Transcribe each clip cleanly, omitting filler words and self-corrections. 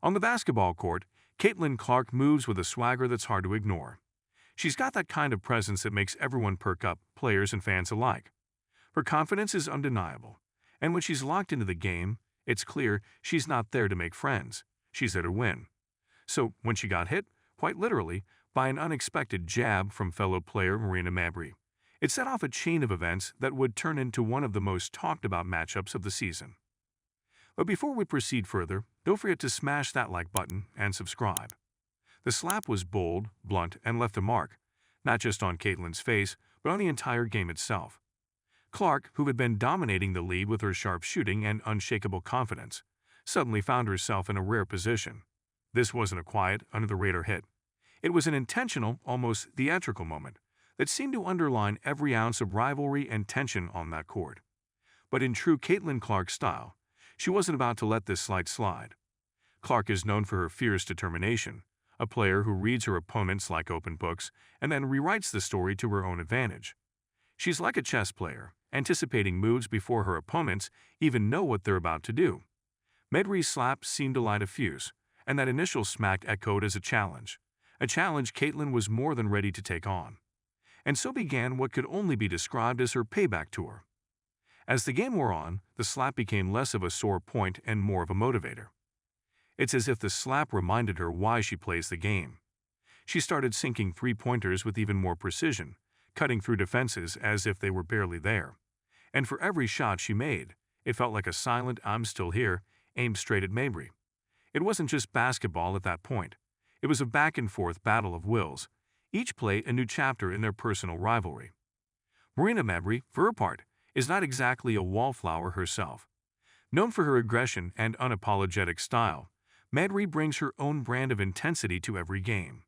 On the basketball court, Caitlin Clark moves with a swagger that's hard to ignore. She's got that kind of presence that makes everyone perk up, players and fans alike. Her confidence is undeniable, and when she's locked into the game, it's clear she's not there to make friends. She's there to win. So, when she got hit, quite literally, by an unexpected jab from fellow player Marina Mabrey, it set off a chain of events that would turn into one of the most talked about matchups of the season. But before we proceed further, don't forget to smash that like button and subscribe. The slap was bold, blunt, and left a mark, not just on Caitlin's face, but on the entire game itself. Clark, who had been dominating the lead with her sharp shooting and unshakable confidence, suddenly found herself in a rare position. This wasn't a quiet, under-the-radar hit. It was an intentional, almost theatrical moment that seemed to underline every ounce of rivalry and tension on that court. But in true Caitlin Clark style, she wasn't about to let this slight slide. Clark is known for her fierce determination, a player who reads her opponents like open books and then rewrites the story to her own advantage. She's like a chess player, anticipating moves before her opponents even know what they're about to do. Mabrey's slap seemed to light a fuse, and that initial smack echoed as a challenge Caitlin was more than ready to take on. And so began what could only be described as her payback tour. As the game wore on, the slap became less of a sore point and more of a motivator. It's as if the slap reminded her why she plays the game. She started sinking three-pointers with even more precision, cutting through defenses as if they were barely there. And for every shot she made, it felt like a silent "I'm still here" aimed straight at Mabrey. It wasn't just basketball at that point. It was a back-and-forth battle of wills, each play a new chapter in their personal rivalry. Marina Mabrey, for her part, is not exactly a wallflower herself. Known for her aggression and unapologetic style, Mabrey brings her own brand of intensity to every game.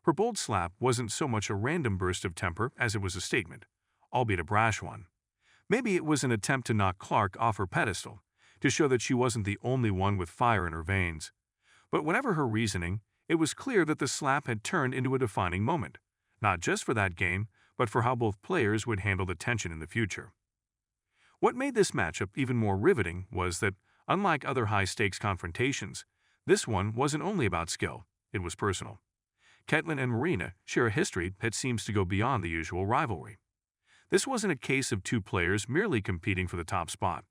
Her bold slap wasn't so much a random burst of temper as it was a statement, albeit a brash one. Maybe it was an attempt to knock Clark off her pedestal, to show that she wasn't the only one with fire in her veins. But whatever her reasoning, it was clear that the slap had turned into a defining moment, not just for that game, but for how both players would handle the tension in the future. What made this matchup even more riveting was that, unlike other high-stakes confrontations, this one wasn't only about skill, it was personal. Caitlin and Marina share a history that seems to go beyond the usual rivalry. This wasn't a case of two players merely competing for the top spot.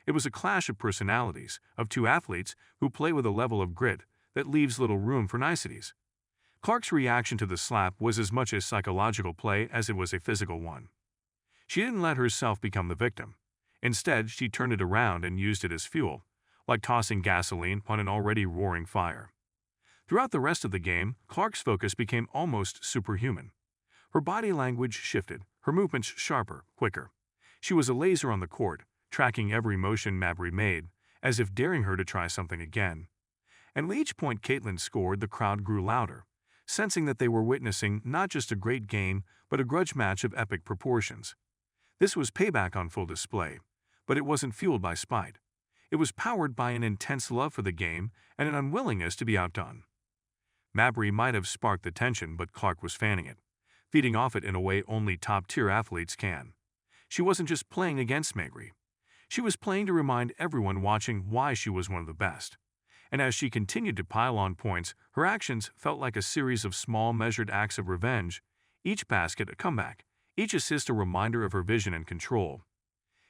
It was a clash of personalities, of two athletes who play with a level of grit that leaves little room for niceties. Clark's reaction to the slap was as much a psychological play as it was a physical one. She didn't let herself become the victim. Instead, she turned it around and used it as fuel, like tossing gasoline on an already roaring fire. Throughout the rest of the game, Clark's focus became almost superhuman. Her body language shifted, her movements sharper, quicker. She was a laser on the court, tracking every motion Mabrey made, as if daring her to try something again. And with each point Caitlin scored, the crowd grew louder, sensing that they were witnessing not just a great game, but a grudge match of epic proportions. This was payback on full display, but it wasn't fueled by spite. It was powered by an intense love for the game and an unwillingness to be outdone. Mabrey might have sparked the tension, but Clark was fanning it, feeding off it in a way only top-tier athletes can. She wasn't just playing against Mabrey. She was playing to remind everyone watching why she was one of the best. And as she continued to pile on points, her actions felt like a series of small, measured acts of revenge, each basket a comeback, each assist a reminder of her vision and control.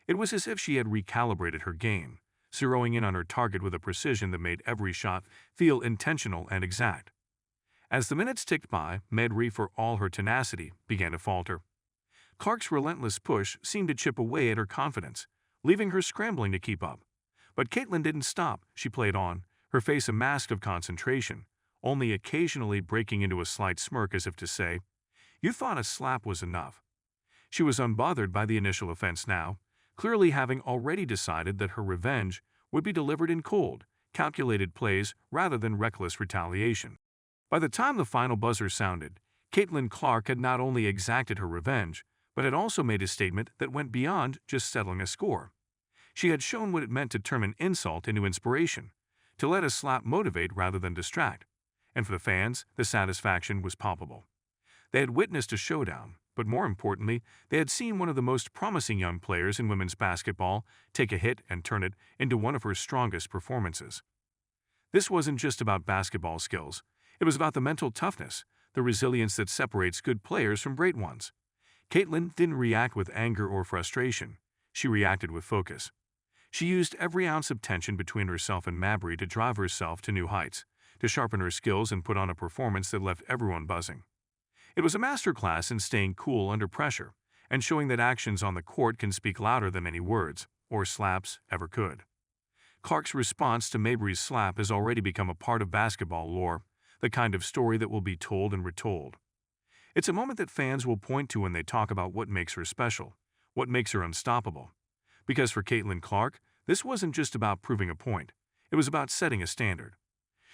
It was as if she had recalibrated her game, zeroing in on her target with a precision that made every shot feel intentional and exact. As the minutes ticked by, Mabrey, for all her tenacity, began to falter. Clark's relentless push seemed to chip away at her confidence, leaving her scrambling to keep up. But Caitlin didn't stop. She played on, her face a mask of concentration, only occasionally breaking into a slight smirk as if to say, "You thought a slap was enough." She was unbothered by the initial offense now, clearly having already decided that her revenge would be delivered in cold, calculated plays rather than reckless retaliation. By the time the final buzzer sounded, Caitlin Clark had not only exacted her revenge, but had also made a statement that went beyond just settling a score. She had shown what it meant to turn an insult into inspiration, to let a slap motivate rather than distract. And for the fans, the satisfaction was palpable. They had witnessed a showdown, but more importantly, they had seen one of the most promising young players in women's basketball take a hit and turn it into one of her strongest performances. This wasn't just about basketball skills. It was about the mental toughness, the resilience that separates good players from great ones. Caitlin didn't react with anger or frustration. She reacted with focus. She used every ounce of tension between herself and Mabrey to drive herself to new heights, to sharpen her skills and put on a performance that left everyone buzzing. It was a masterclass in staying cool under pressure and showing that actions on the court can speak louder than any words or slaps ever could. Clark's response to Mabrey's slap has already become a part of basketball lore, the kind of story that will be told and retold. It's a moment that fans will point to when they talk about what makes her special, what makes her unstoppable. Because for Caitlin Clark, this wasn't just about proving a point. It was about setting a standard.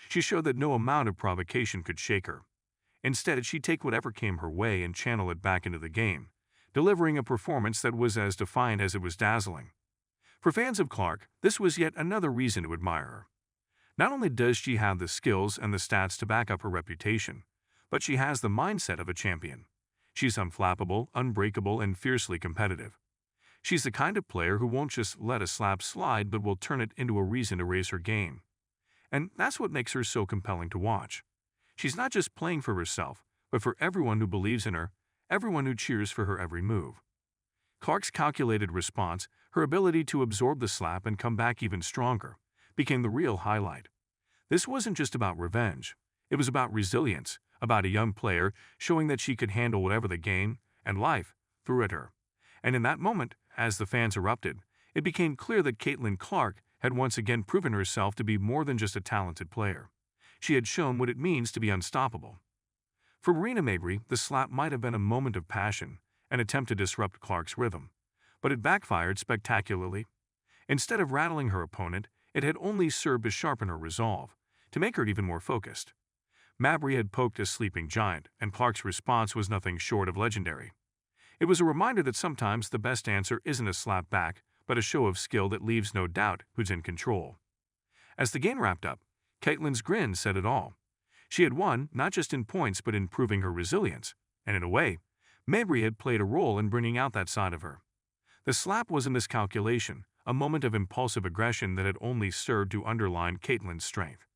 She showed that no amount of provocation could shake her. Instead, she'd take whatever came her way and channel it back into the game, delivering a performance that was as defiant as it was dazzling. For fans of Clark, this was yet another reason to admire her. Not only does she have the skills and the stats to back up her reputation, but she has the mindset of a champion. She's unflappable, unbreakable, and fiercely competitive. She's the kind of player who won't just let a slap slide but will turn it into a reason to raise her game. And that's what makes her so compelling to watch. She's not just playing for herself, but for everyone who believes in her, everyone who cheers for her every move. Clark's calculated response, her ability to absorb the slap and come back even stronger, became the real highlight. This wasn't just about revenge. It was about resilience, about a young player showing that she could handle whatever the game and life threw at her. And in that moment, as the fans erupted, it became clear that Caitlin Clark had once again proven herself to be more than just a talented player. She had shown what it means to be unstoppable. For Marina Mabrey, the slap might have been a moment of passion, an attempt to disrupt Clark's rhythm, but it backfired spectacularly. Instead of rattling her opponent, it had only served to sharpen her resolve, to make her even more focused. Mabrey had poked a sleeping giant, and Clark's response was nothing short of legendary. It was a reminder that sometimes the best answer isn't a slap back, but a show of skill that leaves no doubt who's in control. As the game wrapped up, Caitlin's grin said it all. She had won, not just in points but in proving her resilience, and in a way, Mabrey had played a role in bringing out that side of her. The slap was a miscalculation, a moment of impulsive aggression that had only served to underline Caitlin's strength.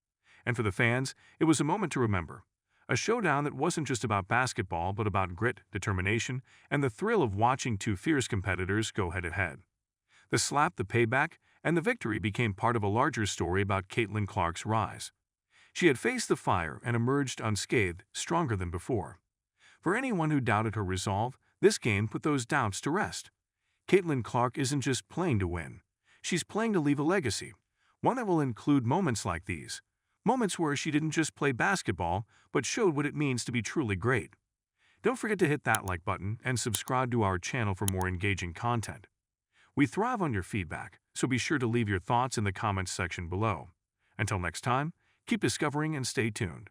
And for the fans, it was a moment to remember. A showdown that wasn't just about basketball but about grit, determination, and the thrill of watching two fierce competitors go head-to-head. The slap, the payback, and the victory became part of a larger story about Caitlin Clark's rise. She had faced the fire and emerged unscathed, stronger than before. For anyone who doubted her resolve, this game put those doubts to rest. Caitlin Clark isn't just playing to win. She's playing to leave a legacy, one that will include moments like these. Moments where she didn't just play basketball, but showed what it means to be truly great. Don't forget to hit that like button and subscribe to our channel for more engaging content. We thrive on your feedback, so be sure to leave your thoughts in the comments section below. Until next time, keep discovering and stay tuned.